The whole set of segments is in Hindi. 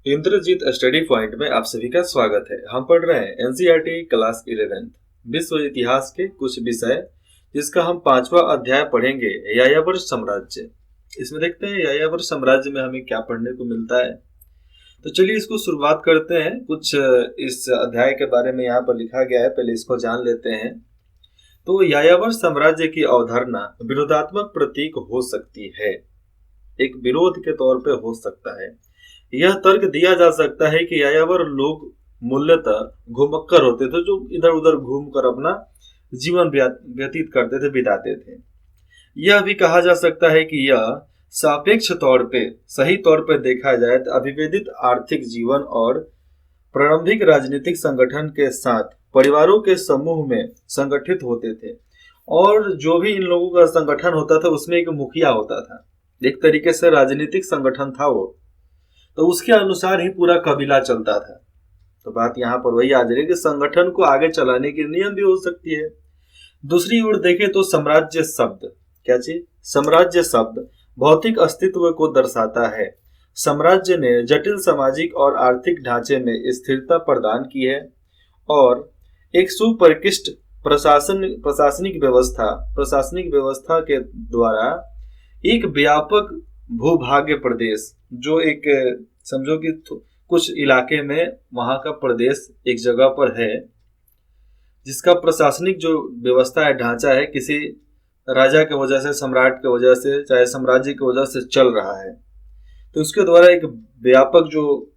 इंद्रजीत स्टडी पॉइंट में आप सभी का स्वागत है। हम पढ़ रहे हैं एनसीईआरटी क्लास 11 विश्व इतिहास के कुछ विषय, जिसका हम 5वां अध्याय पढ़ेंगे, यायावर साम्राज्य। इसमें देखते हैं यायावर साम्राज्य में हमें क्या पढ़ने को मिलता है। तो चलिए इसको शुरुआत करते हैं। कुछ इस अध्याय के बारे में यहाँ पर लिखा गया है, पहले इसको जान लेते हैं। तो यायावर साम्राज्य की अवधारणा विरोधात्मक प्रतीक हो सकती है, एक विरोध के तौर पे हो सकता है। यह तर्क दिया जा सकता है कि यायावर लोग मूल्यतः घुमक्कर होते थे, जो इधर उधर घूमकर अपना जीवन व्यतीत करते थे, बिताते थे। यह भी कहा जा सकता है कि यह सापेक्ष तौर पे, सही तौर पे देखा जाए तो अविभेदित आर्थिक जीवन और प्रारंभिक राजनीतिक संगठन के साथ परिवारों के समूह में संगठित होते थे। और जो भी इन लोगों का संगठन होता था उसमें एक मुखिया होता था, एक तरीके से राजनीतिक संगठन था वो, तो उसके अनुसार ही पूरा कबीला चलता था। तो बात यहाँ पर वही आ जा रही है कि संगठन को आगे चलाने के नियम भी हो सकती है। दूसरी ओर देखें तो साम्राज्य शब्द, क्या चीज? साम्राज्य शब्द भौतिक अस्तित्व को दर्शाता है। साम्राज्य ने जटिल सामाजिक और आर्थिक ढांचे में स्थिरता प्रदान की है और एक सुपरिष्कृत प्रशासनिक व्यवस्था के द्वारा एक व्यापक भूभाग्य प्रदेश, जो एक समझो कि कुछ इलाके में वहां का प्रदेश एक जगह पर है, जिसका प्रशासनिक जो व्यवस्था है, ढांचा है, किसी राजा के वजह से, सम्राट के वजह से, चाहे साम्राज्य की वजह से चल रहा है। तो उसके द्वारा एक व्यापक जो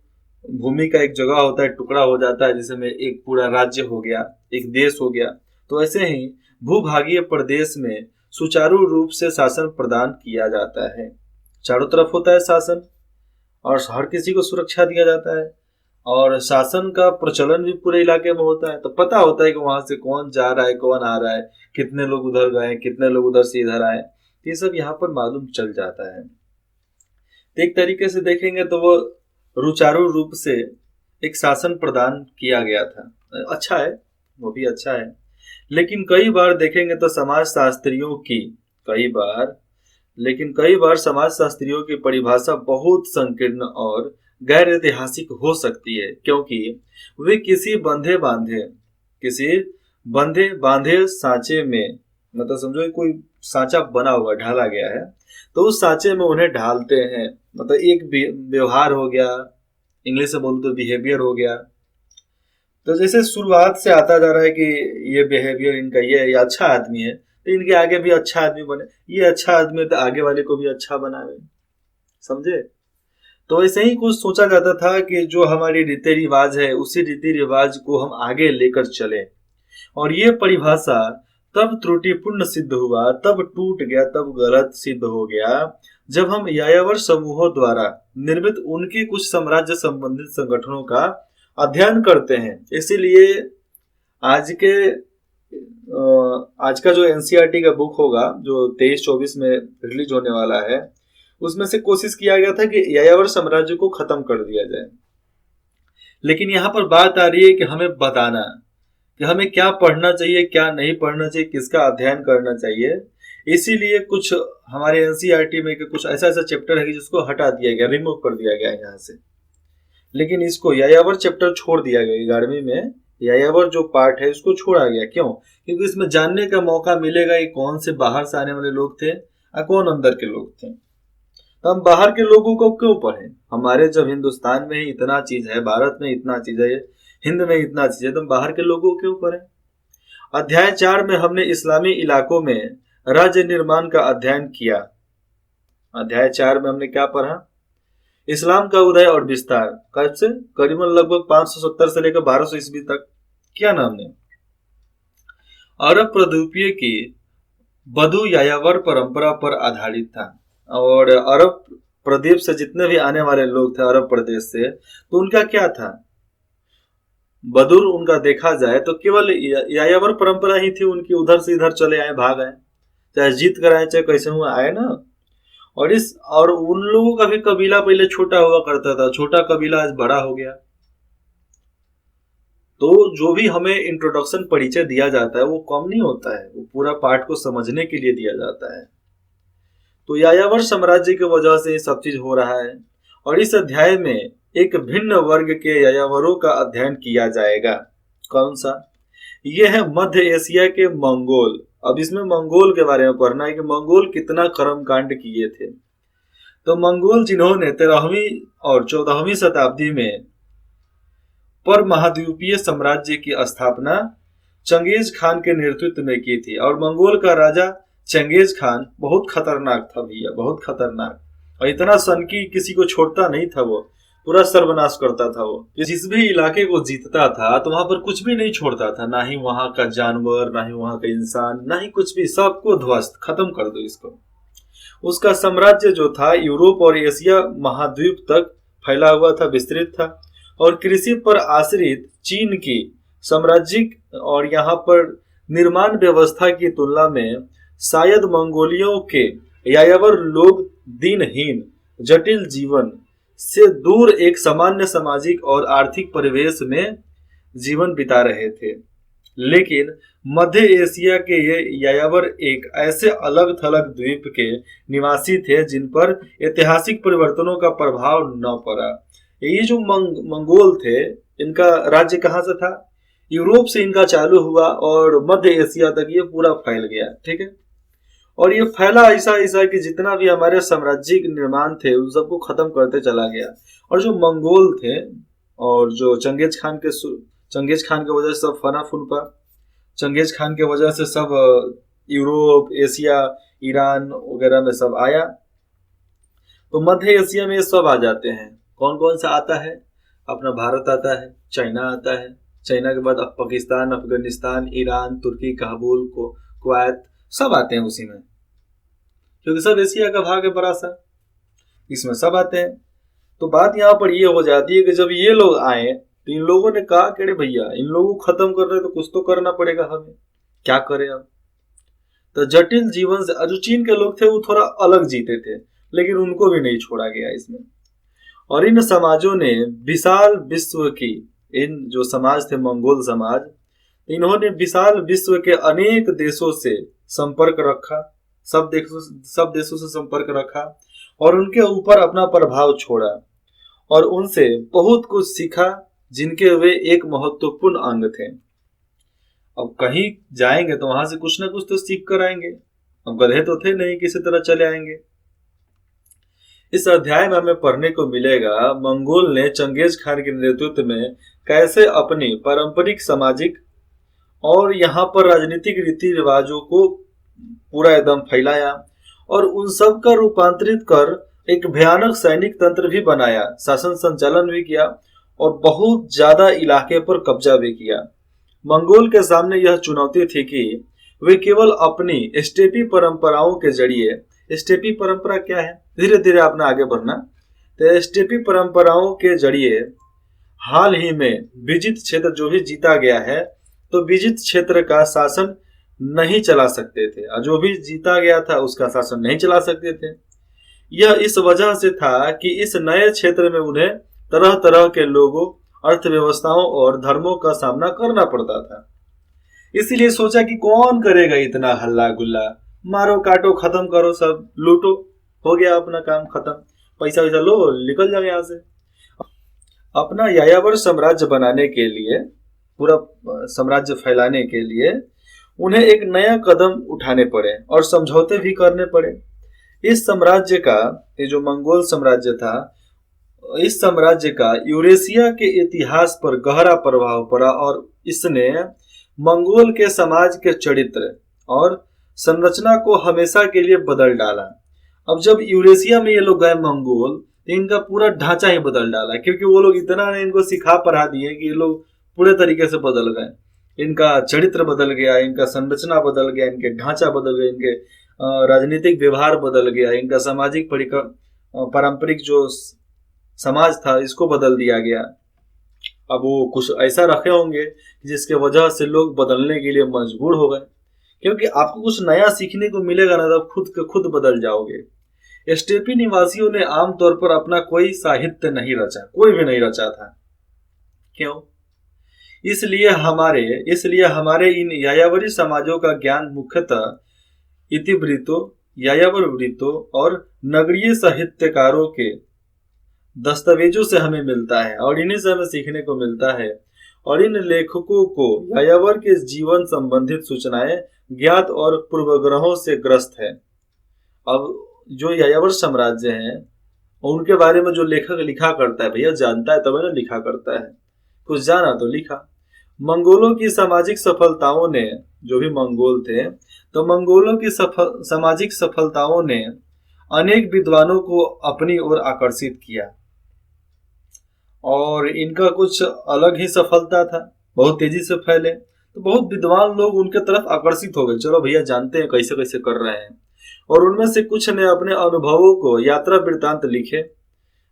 भूमि का एक जगह होता है, टुकड़ा हो जाता है, जिसमें एक पूरा राज्य हो गया, एक देश हो गया। तो ऐसे ही भूभागीय प्रदेश में सुचारू रूप से शासन प्रदान किया जाता है। चारों तरफ होता है शासन और हर किसी को सुरक्षा दिया जाता है और शासन का प्रचलन भी पूरे इलाके में होता है। तो पता होता है कि वहां से कौन जा रहा है, कौन आ रहा है, कितने लोग उधर गए, कितने लोग उधर से इधर आए, ये सब यहाँ पर मालूम चल जाता है। एक तरीके से देखेंगे तो वो रुचारू रूप से एक शासन प्रदान किया गया था। अच्छा है, वो भी अच्छा है। लेकिन कई बार देखेंगे तो कई बार समाजशास्त्रियों की परिभाषा बहुत संकीर्ण और गैर ऐतिहासिक हो सकती है, क्योंकि वे किसी बंधे बांधे सांचे में, मतलब समझो कोई सांचा बना हुआ, ढाला गया है, तो उस सांचे में उन्हें ढालते हैं। मतलब एक व्यवहार हो गया, इंग्लिश में बोलूं तो बिहेवियर हो गया। तो जैसे शुरुआत से आता जा रहा है कि ये बिहेवियर इनका ये अच्छा आदमी है, तो इनके आगे भी अच्छा आदमी बने, ये अच्छा आदमी है तो आगे वाले को भी अच्छा बनावे, समझे? तो ऐसे ही कुछ सोचा जाता था कि जो हमारी रीति रिवाज है, उसी रीति रिवाज को हम आगे लेकर चले। और ये परिभाषा तब त्रुटिपूर्ण सिद्ध हुआ, तब टूट गया, तब गलत सिद्ध हो गया, जब हम यायावर समूहों द्वारा निर्मित उनके कुछ साम्राज्य संबंधित संगठनों का अध्ययन करते हैं। इसीलिए आज का जो एनसीईआरटी का बुक होगा, जो 23-24 में रिलीज होने वाला है, उसमें से कोशिश किया गया था कि यायावर साम्राज्य को खत्म कर दिया जाए। लेकिन यहाँ पर बात आ रही है कि हमें बताना कि हमें क्या पढ़ना चाहिए, क्या नहीं पढ़ना चाहिए, किसका अध्ययन करना चाहिए। इसीलिए कुछ हमारे एनसीईआरटी में कुछ ऐसा ऐसा चैप्टर है जिसको हटा दिया गया, रिमूव कर दिया गया है यहाँ से। लेकिन इसको यायावर चैप्टर छोड़ दिया गया, 11वीं में यायावर जो पार्ट है उसको छोड़ा गया। क्यों? क्योंकि इसमें जानने का मौका मिलेगा कि कौन से बाहर से आने वाले लोग थे और कौन अंदर के लोग थे। तो हम बाहर के लोगों को क्यों पढ़ें? हमारे जब हिंदुस्तान में ही इतना चीज है, भारत में इतना चीज है, हिंद में इतना चीज है, तो हम बाहर के लोगों को क्यों पढ़ें? अध्याय 4 में हमने इस्लामी इलाकों में राज्य निर्माण का अध्ययन किया। अध्याय 4 में हमने क्या पढ़ा? इस्लाम का उदय और विस्तार, कब से? करीबन लगभग 570 से लेकर 1200 ईस्वी तक किया ना हमने। अरब प्रद्वीपीय की बधु यायावर परंपरा पर आधारित था और अरब प्रदेश से जितने भी आने वाले लोग थे, अरब प्रदेश से, तो उनका क्या था? बदुर उनका देखा जाए तो केवल यायावर परंपरा ही थी उनकी, उधर से इधर चले आए, भाग आए, चाहे जीत कर आए, चाहे कैसे हुआ आए ना। और उन लोगों का भी कबीला पहले छोटा हुआ करता था, छोटा कबीला आज बड़ा हो गया। तो जो भी हमें इंट्रोडक्शन परिचय दिया जाता है वो कम नहीं होता है, वो पूरा पाठ को समझने के लिए दिया जाता है। तो यायावर साम्राज्य की वजह से ये सब चीज हो रहा है। और इस अध्याय में एक भिन्न वर्ग के यायावरों का अध्ययन किया जाएगा। कौन सा? ये है मध्य एशिया के मंगोल। अब इसमें मंगोल के बारे में पढ़ना है कि मंगोल कितना कर्म कांड किए थे। तो मंगोल जिन्होंने 13वीं और 14वीं शताब्दी में पर महाद्वीपीय साम्राज्य की स्थापना चंगेज खान के नेतृत्व में की थी। और मंगोल का राजा चंगेज खान बहुत खतरनाक था भैया, बहुत खतरनाक। और इतना सन की किसी को छोड़ता नहीं था, वो पूरा सर्वनाश करता था। वो जिस भी इलाके को जीतता था तो वहां पर कुछ भी नहीं छोड़ता था, ना ही वहां का जानवर, ना ही वहां का इंसान, ना ही कुछ भी, सबको ध्वस्त खत्म कर दो इसको। उसका साम्राज्य जो था यूरोप और एशिया महाद्वीप तक फैला हुआ था, विस्तृत था। और कृषि पर आश्रित चीन की साम्राज्यिक और यहाँ पर निर्माण व्यवस्था की तुलना में शायद मंगोलियों के यायावर लोग दिनहीन जटिल जीवन से दूर एक सामान्य सामाजिक और आर्थिक परिवेश में जीवन बिता रहे थे। लेकिन मध्य एशिया के ये यायावर एक ऐसे अलग थलग द्वीप के निवासी थे जिन पर ऐतिहासिक परिवर्तनों का प्रभाव न पड़ा। ये जो मंगोल थे, इनका राज्य कहाँ से था? यूरोप से इनका चालू हुआ और मध्य एशिया तक ये पूरा फैल गया। ठीक है, और ये फैला ऐसा ऐसा कि जितना भी हमारे साम्राज्यिक निर्माण थे उन सबको खत्म करते चला गया। और जो मंगोल थे और जो चंगेज खान के वजह से सब फना फुनपा, चंगेज खान के वजह से सब यूरोप, एशिया, ईरान वगैरह में सब आया। तो मध्य एशिया में सब आ जाते हैं। कौन कौन सा आता है? अपना भारत आता है, चाइना आता है, चाइना के बाद अब पाकिस्तान, अफगानिस्तान, ईरान, तुर्की, काबुल, कुवैत, सब आते हैं उसी में, क्योंकि सब एशिया का भाग है बड़ा सा, इसमें सब आते हैं। तो बात यहाँ पर ये हो जाती है कि जब ये लोग आए तो इन लोगों ने कहा कि भैया इन लोगों को खत्म कर रहे तो कुछ तो करना पड़ेगा हमें, क्या करें अब। तो जटिल जीवन से जो चीन के लोग थे वो थोड़ा अलग जीते थे, लेकिन उनको भी नहीं छोड़ा गया इसमें। और इन समाजों ने विशाल विश्व की, इन जो समाज थे मंगोल समाज, इन्होंने विशाल विश्व के अनेक देशों से संपर्क रखा, सब देशों से संपर्क रखा और उनके ऊपर अपना प्रभाव छोड़ा और उनसे बहुत कुछ सीखा, जिनके वे एक महत्वपूर्ण अंग थे। अब कहीं जाएंगे तो वहां से कुछ ना कुछ तो सीख कर आएंगे। अब गधे तो थे नहीं, किसी तरह चले आएंगे। इस अध्याय में हमें पढ़ने को मिलेगा मंगोल ने चंगेज खान के नेतृत्व में कैसे अपनी पारंपरिक, सामाजिक और यहाँ पर राजनीतिक रीति रिवाजों को पूरा एकदम फैलाया और उन सब का रूपांतरित कर एक भयानक सैनिक तंत्र भी बनाया, शासन संचालन भी किया और बहुत ज्यादा इलाके पर कब्जा भी किया। मंगोल के सामने यह चुनौती थी कि वे केवल अपनी स्टेपी परंपराओं के जरिए, स्टेपी परंपरा क्या है, धीरे धीरे अपना आगे बढ़ना, तो स्टेपी परंपराओं के जरिए हाल ही में विजित क्षेत्र जो भी जीता गया है तो विजित क्षेत्र का शासन नहीं चला सकते थे, और जो भी जीता गया था उसका शासन नहीं चला सकते थे। यह इस वजह से था कि इस नए क्षेत्र में उन्हें तरह तरह के लोगों, अर्थव्यवस्थाओं और धर्मों का सामना करना पड़ता था। इसीलिए सोचा कि कौन करेगा इतना हल्ला गुल्ला, मारो काटो खत्म करो, सब लूटो, हो गया अपना काम खत्म, पैसा वैसा लो, निकल जाओ यहाँ से। अपना यायावर साम्राज्य बनाने के लिए, पूरा साम्राज्य फैलाने के लिए उन्हें एक नया कदम उठाने पड़े और समझौते भी करने पड़े। इस साम्राज्य का, ये जो मंगोल साम्राज्य था, इस साम्राज्य का यूरेशिया के इतिहास पर गहरा प्रभाव पड़ा और इसने मंगोल के समाज के चरित्र और संरचना को हमेशा के लिए बदल डाला। अब जब यूरेशिया में ये लोग गए मंगोल, इनका पूरा ढांचा ही बदल डाला, क्योंकि वो लोग इतना ने इनको सिखा पढ़ा दिए कि ये लोग पूरे तरीके से बदल गए। इनका चरित्र बदल गया, इनका संरचना बदल गया, इनके ढांचा बदल गया, इनके राजनीतिक व्यवहार बदल गया, इनका सामाजिक पारंपरिक जो समाज था इसको बदल दिया गया। अब वो कुछ ऐसा रखे होंगे जिसके वजह से लोग बदलने के लिए मजबूर हो गए, क्योंकि आपको कुछ नया सीखने को मिलेगा ना, तब खुद के खुद बदल जाओगे। स्टेपी निवासियों ने आमतौर पर अपना कोई साहित्य नहीं रचा, कोई भी नहीं रचा था। क्यों? इसलिए हमारे इन यायावरी समाजों का ज्ञान मुख्यतः इतिवृत्तों, यायावर वृत्तों और नगरीय साहित्यकारों के दस्तावेजों से हमें मिलता है और इन्हीं से हमें सीखने को मिलता है। और इन लेखकों को यायावर के जीवन संबंधित सूचनाएं ज्ञात और पूर्वग्रहों से ग्रस्त है। अब जो यायावर साम्राज्य है उनके बारे में जो लेखक लिखा करता है, भैया जानता है तब ना लिखा करता है, कुछ जाना तो लिखा। मंगोलों की सामाजिक सफलताओं ने, जो भी मंगोल थे, तो मंगोलों की सामाजिक सफलताओं ने अनेक विद्वानों को अपनी ओर आकर्षित किया और इनका कुछ अलग ही सफलता था, बहुत तेजी से फैले तो बहुत विद्वान लोग उनके तरफ आकर्षित हो गए। चलो भैया जानते हैं कैसे कैसे कर रहे हैं। और उनमें से कुछ ने अपने अनुभवों को यात्रा वृत्तांत लिखे।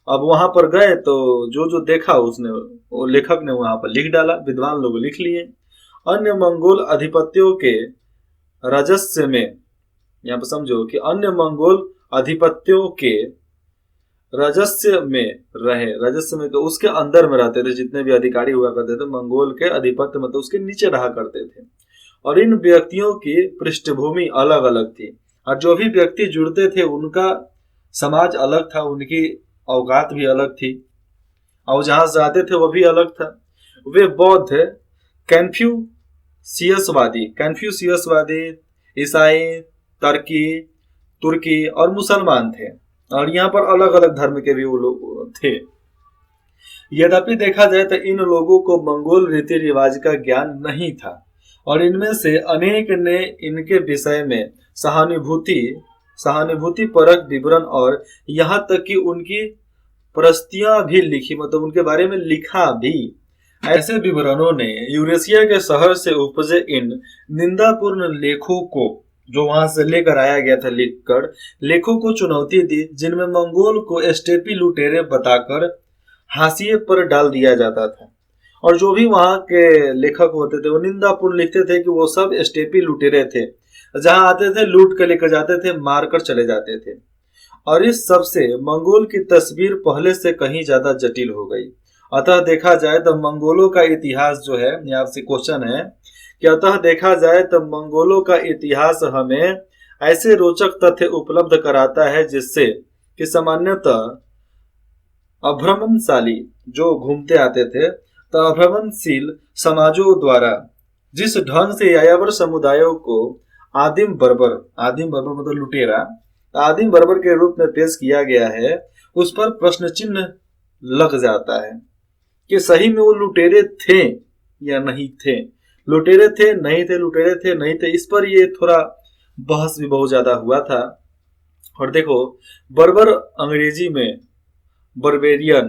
अब वहां पर गए तो जो जो देखा उसने, वो लेखक ने वहां पर लिख डाला, विद्वान लोग लिख लिए। अन्य मंगोल अधिपत्यों के राजस्व में, यहाँ पर समझो कि अन्य मंगोल अधिपत्यों के राजस्व में रहे, राजस्व में तो उसके अंदर में रहते थे, जितने भी अधिकारी हुआ करते थे मंगोल के अधिपत्य मतलब उसके नीचे रहा करते थे। और इन व्यक्तियों की पृष्ठभूमि अलग अलग थी और जो भी व्यक्ति जुड़ते थे उनका समाज अलग था, उनकी औकात भी अलग थी और जहां जाते थे वो भी अलग था। वे बौद्ध, कैन्फ्यूसियसवादी, ईसाई, तुर्की और मुसलमान थे और यहाँ पर अलग अलग धर्म के भी वो लोग थे। यद्यपि देखा जाए तो इन लोगों को मंगोल रीति रिवाज का ज्ञान नहीं था और इनमें से अनेक ने इनके विषय में सहानुभूति परक विवरण और यहाँ तक कि उनकी प्रस्तियां भी लिखी, मतलब उनके बारे में लिखा भी। ऐसे विवरणों ने यूरेशिया के शहर से उपजे इन निंदापूर्ण लेखों को, जो वहां से लेकर आया गया था लिखकर, लेखों को चुनौती दी, जिनमें मंगोल को स्टेपी लुटेरे बताकर हाशिए पर डाल दिया जाता था। और जो भी वहां के लेखक होते थे वो निंदापूर्ण लिखते थे कि वो सब स्टेपी लुटेरे थे, जहां आते थे लूट कर लेकर जाते थे, मार कर चले जाते थे। और इस सब से मंगोल की तस्वीर पहले से कहीं ज्यादा जटिल हो गई। अतः देखा जाए तो मंगोलों का इतिहास जो है, यहाँ आपसे क्वेश्चन है कि अतः देखा जाए तो मंगोलों का इतिहास हमें ऐसे रोचक तथ्य उपलब्ध कराता है जिससे कि सामान्यतः अभ्रमणशाली जो घूमते आते थे तो अभ्रमणशील समाजों द्वारा जिस ढंग से यायावर समुदायों को आदिम बर्बर मतलब लुटेरा, आदिम बर्बर के रूप में पेश किया गया है, उस पर प्रश्न चिन्ह लग जाता है कि सही में वो लुटेरे थे या नहीं थे, लुटेरे थे नहीं थे, लुटेरे थे नहीं थे। इस पर ये थोड़ा बहस भी बहुत ज्यादा हुआ था। और देखो बर्बर अंग्रेजी में बर्बेरियन,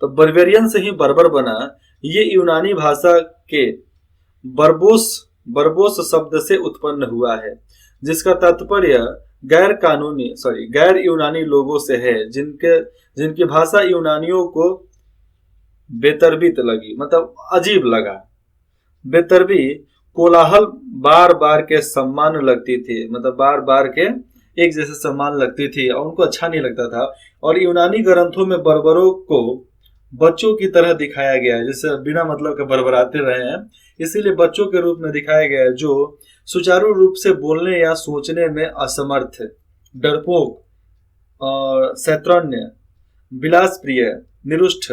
तो बर्बेरियन से ही बर्बर बना। ये यूनानी भाषा के बर्बोस शब्द से उत्पन्न हुआ है, जिसका तात्पर्य गैर यूनानी लोगों से है, जिनकी भाषा यूनानियों को बेतरबीत लगी, मतलब अजीब लगा। बेतरबी कोलाहल बार बार के सम्मान लगती थी, मतलब बार बार के एक जैसे सम्मान लगती थी और उनको अच्छा नहीं लगता था। और यूनानी ग्रंथों में बर्बरों को बच्चों की तरह दिखाया गया है, जैसे बिना मतलब के बरबराते रहे हैं, इसीलिए बच्चों के रूप में दिखाया गया है, जो सुचारू रूप से बोलने या सोचने में असमर्थ, डरपोक और शैत्रण्य, विलासप्रिय, निरुष्ठ,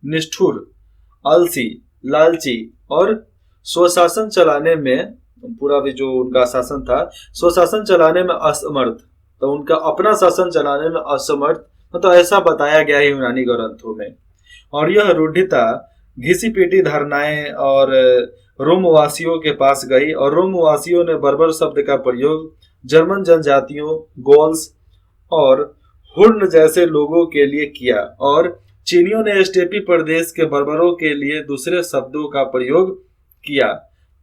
निष्ठुर, आलसी, लालची और स्वशासन चलाने में, पूरा भी जो उनका शासन था, स्वशासन चलाने में असमर्थ, तो उनका अपना शासन चलाने में असमर्थ, मतलब ऐसा बताया गया है यूनानी ग्रंथों में। और यह रूढ़िता घिसी पीटी धारणाएं और रोमवासियों के पास गई और रोमवासियों ने बर्बर शब्द का प्रयोग जर्मन जनजातियों, गॉल्स और हुर्न जैसे लोगों के लिए किया और चीनियों ने स्टेपी प्रदेश के बर्बरों के लिए दूसरे शब्दों का प्रयोग किया,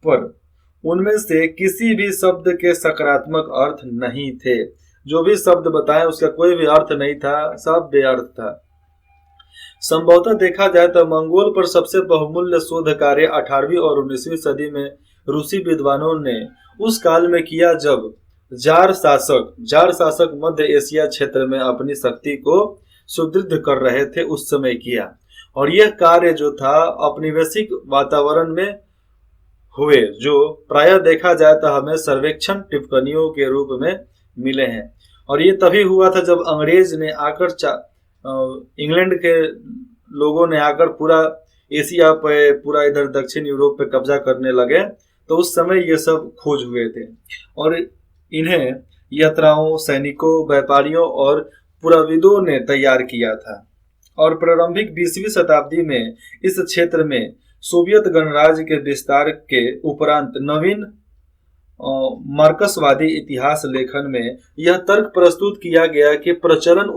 पर उनमें से किसी भी शब्द के सकारात्मक अर्थ नहीं थे। जो भी शब्द बताए उसका कोई भी अर्थ नहीं था, सब बेअर्थ था। संभवतः देखा जाए तो मंगोल पर सबसे बहुमूल्य शोध कार्य 18वीं और 19वीं सदी में रूसी विद्वानों ने उस काल में किया जब जार शासक मध्य एशिया क्षेत्र में अपनी शक्ति को सुदृढ़ कर रहे थे, उस समय किया। और यह कार्य जो था औपनिवेशिक वातावरण में हुए, जो प्रायः देखा जाए तो हमें सर्वेक्षण टिप्पणियों के रूप में मिले हैं। और ये तभी हुआ था जब अंग्रेज ने आकर इंग्लैंड के लोगों ने आकर पूरा एशिया पे, पूरा इधर दक्षिण यूरोप पे कब्जा करने लगे, तो उस समय ये सब खोज हुए थे। और इन्हें यात्राओं, सैनिकों, व्यापारियों और पुराविदों ने तैयार किया था। और प्रारंभिक 20वीं शताब्दी में इस क्षेत्र में सोवियत गणराज्य के विस्तार के उपरांत नवीन मार्क्सवादी इतिहास लेखन में यह तर्क प्रस्तुत किया गया कि प्रचलन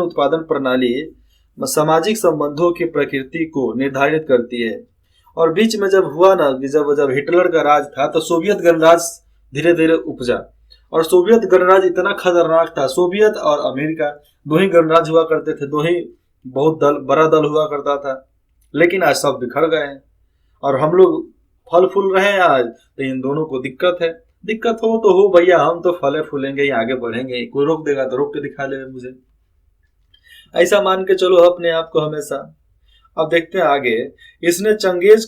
उत्पादन प्रणाली सामाजिक संबंधों की प्रकृति को निर्धारित करती है। और बीच में जब हुआ ना, जब हिटलर का राज था, तो सोवियत गणराज्य धीरे धीरे उपजा। और सोवियत गणराज्य इतना खतरनाक था, सोवियत और अमेरिका दो ही गणराज्य हुआ करते थे, दो ही बहुत बड़ा दल हुआ करता था। लेकिन आज सब बिखर गए हैं और हम लोग फल फूल रहे हैं आज, तो इन दोनों को दिक्कत है। दिक्कत हो तो हो भैया, हम तो फले फूलेंगे ही, आगे बढ़ेंगे। कोई रोक देगा तो रोक के दिखा ले मुझे, ऐसा मान के चलो अपने आप को हमेशा। अब देखते हैं आगे। इसने चंगेज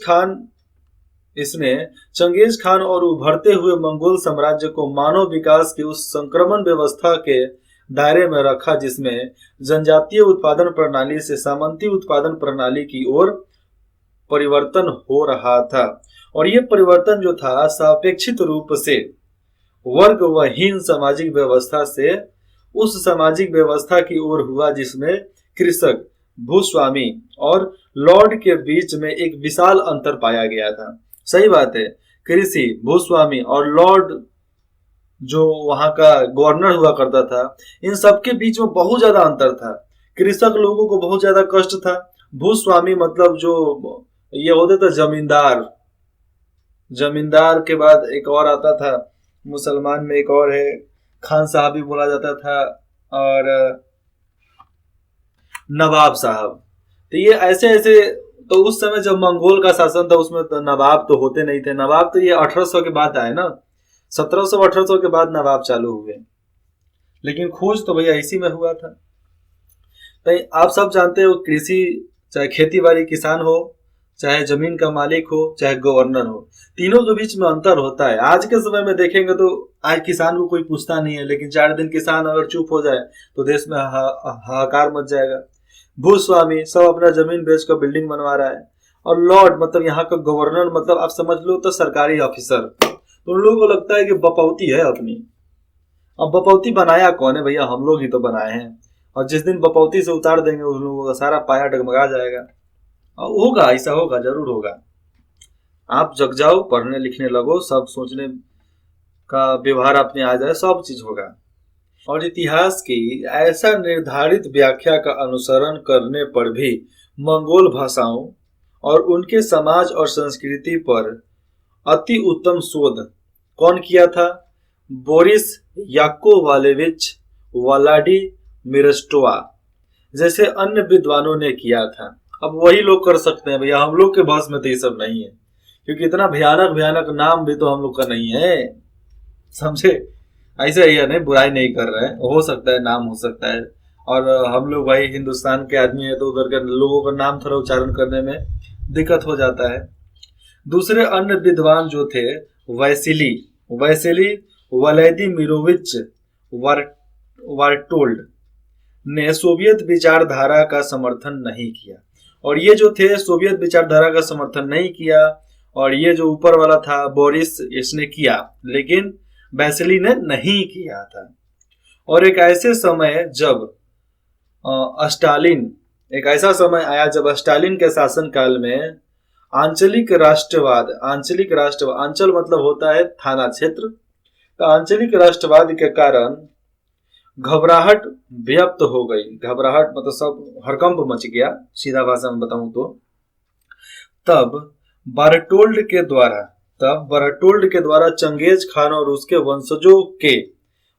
खान और उभरते हुए मंगोल साम्राज्य को मानव विकास की उस संक्रमण व्यवस्था के दायरे में रखा जिसमें जनजातीय उत्पादन प्रणाली से सामंती उत्पादन प्रणाली की ओर परिवर्तन हो रहा था। और ये परिवर्तन जो था सापेक्षित रूप से वर्ग व हीन सामाजिक व्यवस्था से उस सामाजिक व्यवस्था की ओर हुआ जिसमें कृषक, भूस्वामी और लॉर्ड के बीच में एक विशाल अंतर पाया गया था। सही बात है, कृषि, भूस्वामी और लॉर्ड जो वहां का गवर्नर हुआ करता था, इन सबके बीच में बहुत ज्यादा अंतर था। कृषक लोगों को बहुत ज्यादा कष्ट था। भूस्वामी मतलब जो ये होते थे जमींदार, जमींदार के बाद एक और आता था, मुसलमान में एक और है, खान साहब भी बोला जाता था, और नवाब साहब। तो ये ऐसे ऐसे, तो उस समय जब मंगोल का शासन था उसमें तो नवाब तो होते नहीं थे। नवाब तो ये 1800 के बाद आए ना, 1700-1800 के बाद नवाब चालू हुए। लेकिन खोज तो भैया इसी में हुआ था। तो आप सब जानते हो, कृषि चाहे खेती बाड़ी किसान हो, चाहे जमीन का मालिक हो, चाहे गवर्नर हो, तीनों के बीच में अंतर होता है। आज के समय में देखेंगे तो आज किसान को कोई पूछता नहीं है, लेकिन 4 दिन किसान अगर चुप हो जाए तो देश में हाहाकार मच जाएगा। भूस्वामी सब अपना जमीन बेच कर बिल्डिंग बनवा रहा है, और लॉर्ड मतलब यहाँ का गवर्नर, मतलब आप समझ लो तो सरकारी ऑफिसर। तो उन लोगों को लगता है कि बपौती है अपनी। अब बपौती बनाया कौन है भैया? हम लोग ही तो बनाए हैं। और जिस दिन बपौती से उतार देंगे उन लोगों का सारा पाया डगमगा जाएगा। होगा, ऐसा होगा, जरूर होगा। आप जग जाओ, पढ़ने लिखने लगो, सब सोचने का व्यवहार अपने आ जाए, सब चीज होगा। और इतिहास की ऐसा निर्धारित व्याख्या का अनुसरण करने पर भी मंगोल भाषाओं और उनके समाज और संस्कृति पर अति उत्तम शोध कौन किया था? बोरिस याकोवालेविच व्लादिमिरस्टोवा जैसे अन्य विद्वानों ने किया था। अब वही लोग कर सकते हैं भैया, हम लोग के बस में तो ये सब नहीं है, क्योंकि इतना भयानक भयानक नाम भी तो हम लोग का नहीं है, समझे? ऐसे ही नहीं, बुराई नहीं कर रहे हैं, हो सकता है नाम हो सकता है, और हम लोग भाई हिंदुस्तान के आदमी है तो उधर के लोगों का नाम थोड़ा उच्चारण करने में दिक्कत हो जाता है। दूसरे अन्य विद्वान जो थे, वैसिली व्लादिमीरोविच बार्टोल्ड ने सोवियत विचारधारा का समर्थन नहीं किया। और ये जो थे सोवियत विचारधारा का समर्थन नहीं किया, और ये जो ऊपर वाला था बोरिस, इसने किया, लेकिन वैसिली ने नहीं किया था। और एक ऐसे समय जब एक ऐसा समय आया जब स्टालिन के शासनकाल में आंचलिक राष्ट्रवाद, आंचल मतलब होता है थाना क्षेत्र, तो आंचलिक राष्ट्रवाद के कारण घबराहट व्याप्त हो गई। घबराहट मतलब सब हड़कंप मच गया, सीधा भाषा में बताऊं तो। तब बारटोल्ड के द्वारा चंगेज खान और उसके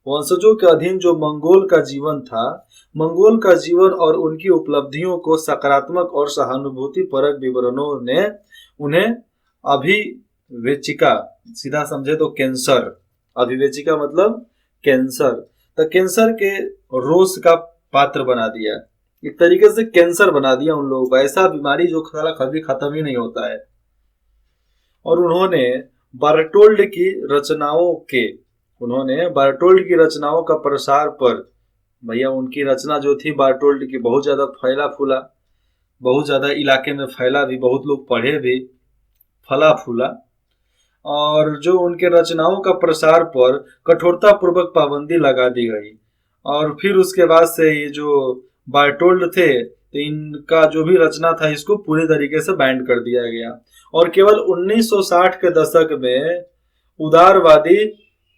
वंशजों के अधीन जो मंगोल का जीवन और उनकी उपलब्धियों को सकारात्मक और सहानुभूति परक विवरणों ने उन्हें अभिवेचिका, सीधा समझे तो कैंसर, अभिवेचिका मतलब कैंसर, तो कैंसर के रोष का पात्र बना दिया। एक तरीके से कैंसर बना दिया उन लोगों को, ऐसा बीमारी जो कभी खत्म ही नहीं होता है। और उन्होंने बारटोल्ड की रचनाओं का प्रसार पर भैया उनकी रचना जो थी बारटोल्ड की बहुत ज्यादा फैला फूला, बहुत ज्यादा इलाके में फैला भी, बहुत लोग पढ़े भी, फला फूला। और जो उनके रचनाओं का प्रसार पर कठोरता पूर्वक पाबंदी लगा दी गई। और फिर उसके बाद से ये जो बारटोल्ड थे तो इनका जो भी रचना था इसको पूरी तरीके से बैंड कर दिया गया। और केवल 1960 के दशक में उदारवादी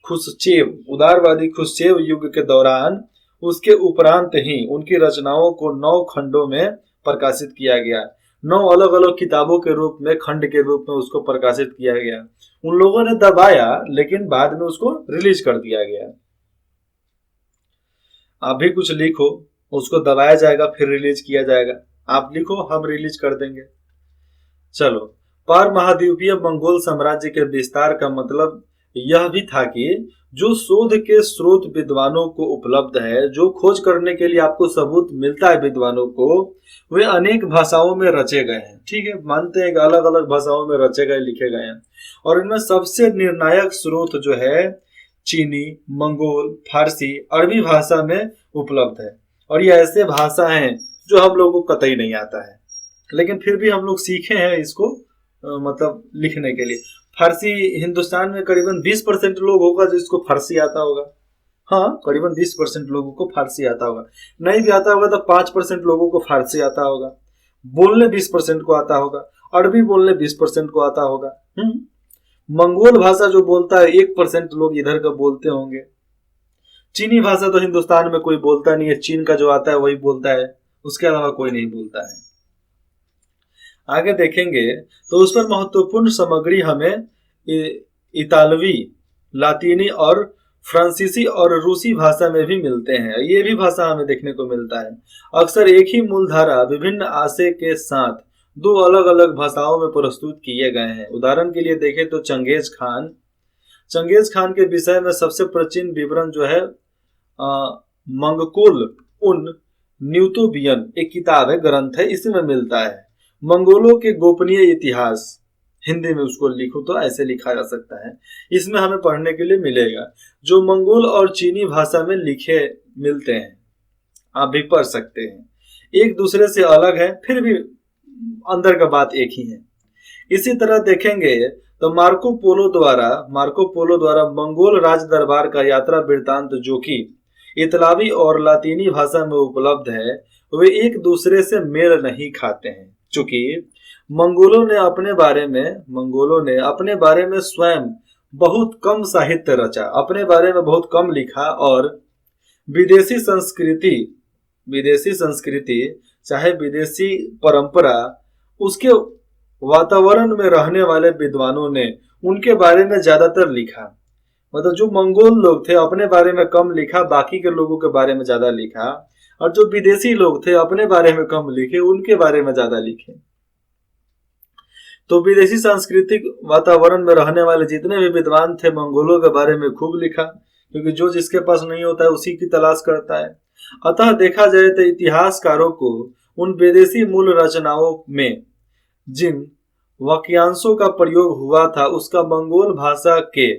उदारवादी खुश्चेव युग के दौरान उसके उपरांत ही उनकी रचनाओं को 9 खंडों में प्रकाशित किया गया। 9 अलग अलग किताबों के रूप में, खंड के रूप में उसको प्रकाशित किया गया। उन लोगों ने दबाया लेकिन बाद में उसको रिलीज कर दिया गया। आप भी कुछ लिखो, उसको दबाया जाएगा फिर रिलीज किया जाएगा। आप लिखो, हम रिलीज कर देंगे। चलो, पार महाद्वीपीय मंगोल साम्राज्य के विस्तार का मतलब यह भी था कि जो शोध के स्रोत विद्वानों को उपलब्ध है, जो खोज करने के लिए आपको सबूत मिलता है विद्वानों को, वे अनेक भाषाओं में रचे गए हैं। ठीक है, मानते हैं कि अलग अलग भाषाओं में रचे गए, लिखे गए हैं। और इनमें सबसे निर्णायक स्रोत जो है चीनी, मंगोल, फारसी, अरबी भाषा में उपलब्ध है। और ये ऐसे भाषा हैं जो हम लोगों को कतई नहीं आता है, लेकिन फिर भी हम लोग सीखे हैं इसको मतलब लिखने के लिए। फारसी हिंदुस्तान में करीबन 20% लोग होगा जिसको फारसी आता होगा। हाँ, करीबन 20% लोगों को फारसी आता होगा। नहीं भी आता होगा तो 5% लोगों को फारसी आता होगा। बोलने 20% को आता होगा। अरबी बोलने 20% को आता होगा। मंगोल भाषा जो बोलता है 1% लोग इधर का बोलते होंगे। चीनी भाषा तो हिंदुस्तान में कोई बोलता नहीं है, चीन का जो आता है वही बोलता है, उसके अलावा कोई नहीं बोलता है। आगे देखेंगे तो उस पर महत्वपूर्ण सामग्री हमें इतालवी, लातीनी और फ्रांसीसी और रूसी भाषा में भी मिलते हैं। ये भी भाषा हमें देखने को मिलता है। अक्सर एक ही मूलधारा विभिन्न आशय के साथ 2 अलग अलग भाषाओं में प्रस्तुत किए गए हैं। उदाहरण के लिए देखें तो चंगेज खान के विषय में सबसे प्राचीन विवरण जो है मंगकुल उन न्यूटोबियन एक किताब है, ग्रंथ है, इसमें मिलता है। मंगोलों के गोपनीय इतिहास, हिंदी में उसको लिखो तो ऐसे लिखा जा सकता है, इसमें हमें पढ़ने के लिए मिलेगा, जो मंगोल और चीनी भाषा में लिखे मिलते हैं। आप भी पढ़ सकते हैं। एक दूसरे से अलग है, फिर भी अंदर का बात एक ही है। इसी तरह देखेंगे तो मार्को पोलो द्वारा मंगोल राज दरबार का यात्रा वृत्तांत जो कि इतालवी और लातीनी भाषा में उपलब्ध है, वे एक दूसरे से मेल नहीं खाते हैं। चूंकि मंगोलों ने अपने बारे में स्वयं बहुत कम साहित्य रचा, अपने बारे में बहुत कम लिखा, और विदेशी संस्कृति चाहे विदेशी परंपरा, उसके वातावरण में रहने वाले विद्वानों ने उनके बारे में ज्यादातर लिखा। मतलब जो मंगोल लोग थे अपने बारे में कम लिखा, बाकी के लोगों के बारे में ज्यादा लिखा, और जो विदेशी लोग थे अपने बारे में कम लिखे, उनके बारे में ज्यादा लिखे। तो विदेशी सांस्कृतिक वातावरण में रहने वाले जितने भी विद्वान थे मंगोलों के बारे में खूब लिखा, क्योंकि जो जिसके पास नहीं होता है उसी की तलाश करता है। अतः देखा जाए तो इतिहासकारों को उन विदेशी मूल रचनाओं में जिन वाक्यांशों का प्रयोग हुआ था उसका मंगोल भाषा के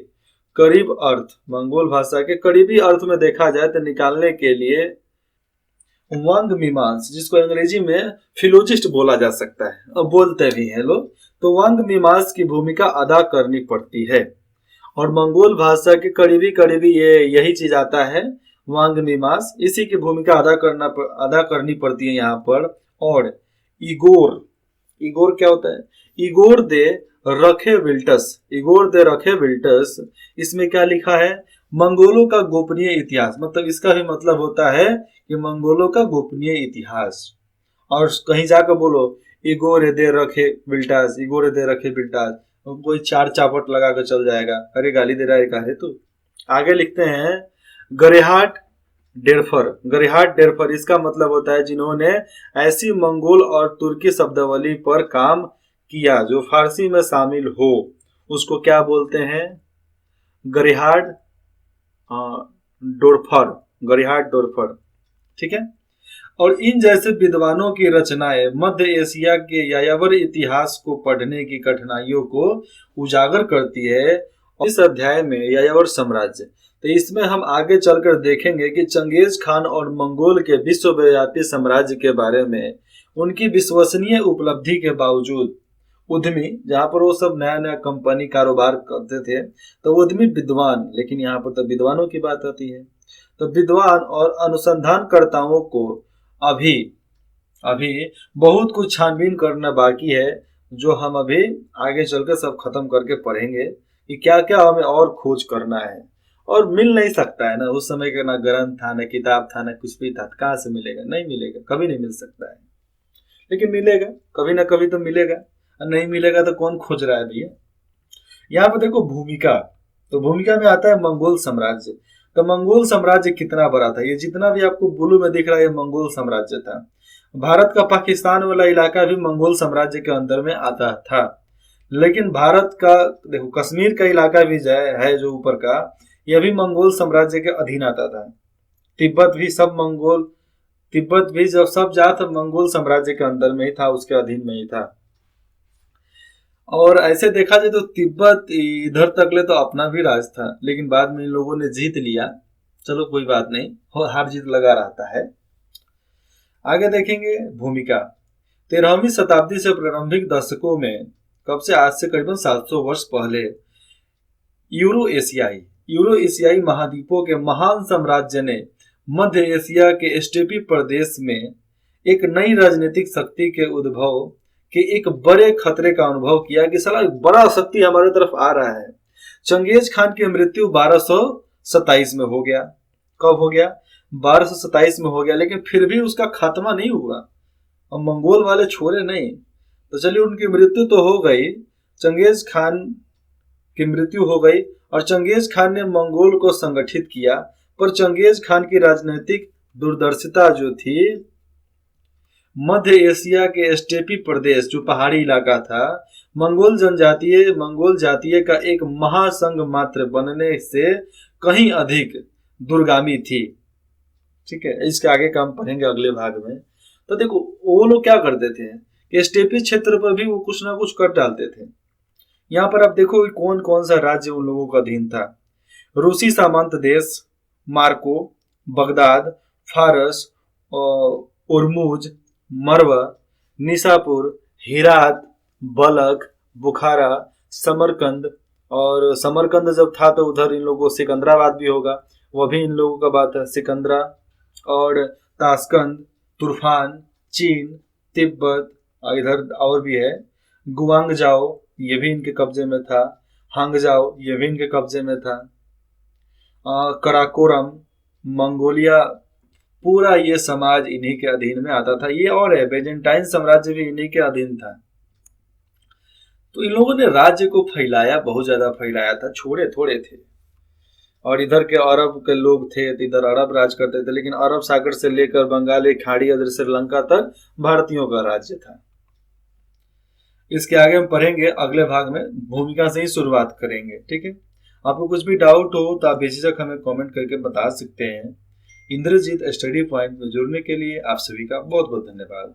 करीबी अर्थ में देखा जाए तो निकालने के लिए वांग मीमांस, जिसको अंग्रेजी में फिलोजिस्ट बोला जा सकता है, और बोलते भी हैं लोग, तो वांग मीमांस की भूमिका अदा करनी पड़ती है। और मंगोल भाषा के करीबी यही चीज आता है, वांग मीमांस, इसी की भूमिका अदा करनी पड़ती है यहाँ पर। और ईगोर क्या होता है? इगोर दे रखे विल्टस, इसमें क्या लिखा है? मंगोलों का गोपनीय इतिहास। मतलब इसका भी मतलब होता है कि मंगोलों का गोपनीय इतिहास। और कहीं जाकर बोलो इगोर दे रखे विल्टास, कोई 4 चापट लगा कर चल जाएगा, अरे गाली दे रहा है काहे तू। आगे लिखते हैं गरेहाट डेरफर, इसका मतलब होता है जिन्होंने ऐसी मंगोल और तुर्की शब्दावली पर काम किया जो फारसी में शामिल हो, उसको क्या बोलते हैं? गरेहाट डोरफर। ठीक है। और इन जैसे विद्वानों की रचनाएं मध्य एशिया के यायावर इतिहास को पढ़ने की कठिनाइयों को उजागर करती है। इस अध्याय में यायावर साम्राज्य तो इसमें हम आगे चलकर देखेंगे कि चंगेज खान और मंगोल के विश्वव्यापी साम्राज्य के बारे में उनकी विश्वसनीय उपलब्धि के बावजूद उद्यमी, जहां पर वो सब नया नया कंपनी कारोबार करते थे, तो उद्यमी विद्वान, लेकिन यहाँ पर तो विद्वानों की बात आती है, तो विद्वान और अनुसंधानकर्ताओं को अभी अभी बहुत कुछ छानबीन करना बाकी है, जो हम अभी आगे चलकर सब खत्म करके पढ़ेंगे कि क्या क्या हमें और खोज करना है। और मिल नहीं सकता है ना, उस समय का ना ग्रंथ था, ना किताब था, ना कुछ भी था, कहाँ से मिलेगा? नहीं मिलेगा, कभी नहीं मिल सकता है, लेकिन मिलेगा कभी ना कभी तो मिलेगा, और नहीं मिलेगा तो कौन खोज रहा है भैया। यहाँ पर देखो भूमिका, तो भूमिका में आता है मंगोल साम्राज्य। तो मंगोल साम्राज्य कितना बड़ा था? ये जितना भी आपको ब्लू में दिख रहा है ये मंगोल साम्राज्य था। भारत का पाकिस्तान वाला इलाका भी मंगोल साम्राज्य के अंदर में आता था, लेकिन भारत का देखो कश्मीर का इलाका भी है जो ऊपर का, यह भी मंगोल साम्राज्य के अधीन आता था। तिब्बत भी जब सब जात मंगोल साम्राज्य के अंदर में ही था, उसके अधीन में ही था। और ऐसे देखा जाए तो तिब्बत इधर तक ले तो अपना भी राज था, लेकिन बाद में इन लोगों ने जीत लिया। चलो कोई बात नहीं, हार जीत लगा रहता है। आगे देखेंगे भूमिका। 13वीं शताब्दी से प्रारंभिक दशकों में, कब से? आज से करीबन 700 वर्ष पहले, यूरो एशियाई महाद्वीपों के महान साम्राज्य ने मध्य एशिया के स्टेपी प्रदेश में एक नई राजनीतिक शक्ति के उद्भव के एक बड़े खतरे का अनुभव किया कि साला बड़ा शक्ति हमारे तरफ आ रहा है। चंगेज खान की मृत्यु 1227 में हो गया। कब हो गया? 1227 में हो गया, लेकिन फिर भी उसका खात्मा नहीं हुआ। अब मंगोल वाले छोड़े नहीं, तो चलिए उनकी मृत्यु तो हो गई, चंगेज खान की मृत्यु हो गई, और चंगेज खान ने मंगोल को संगठित किया। पर चंगेज खान की राजनीतिक दूरदर्शिता जो थी, मध्य एशिया के स्टेपी प्रदेश जो पहाड़ी इलाका था, मंगोल जातीय का एक महासंघ मात्र बनने से कहीं अधिक दूरगामी थी। ठीक है, इसके आगे का हम पढ़ेंगे अगले भाग में। तो देखो वो लोग क्या करते थे कि स्टेपी क्षेत्र पर भी वो कुछ ना कुछ कर डालते थे। यहाँ पर आप देखो कि कौन कौन सा राज्य उन लोगों का अधीन था। रूसी सामंत देश, मार्को, बगदाद, फारस, उर्मुज, मरव, निशापुर, हिरात, बलख, बुखारा, समरकंद। और समरकंद जब था तो उधर इन लोगों को सिकंदराबाद भी होगा, वह भी इन लोगों का बात है, सिकंदरा। और ताशकंद, तुर्फान, चीन, तिब्बत, इधर और भी है, गुआंगजाओ, ये भी इनके कब्जे में था, हांगजाओ, ये भी इनके कब्जे में था, कराकोरम, मंगोलिया, पूरा ये समाज इन्हीं के अधीन में आता था। ये और है, बेजेंटाइन साम्राज्य भी इन्हीं के अधीन था। तो इन लोगों ने राज्य को फैलाया, बहुत ज्यादा फैलाया था, छोड़े थोड़े थे। और इधर के अरब के लोग थे तो इधर अरब राज करते थे, लेकिन अरब सागर से लेकर बंगाली खाड़ी और श्रीलंका तक भारतीयों का राज्य था। इसके आगे हम पढ़ेंगे अगले भाग में, भूमिका से ही शुरुआत करेंगे। ठीक है, आपको कुछ भी डाउट हो तो आप बेझिझक हमें कमेंट करके बता सकते हैं। इंद्रजीत स्टडी पॉइंट में जुड़ने के लिए आप सभी का बहुत बहुत धन्यवाद।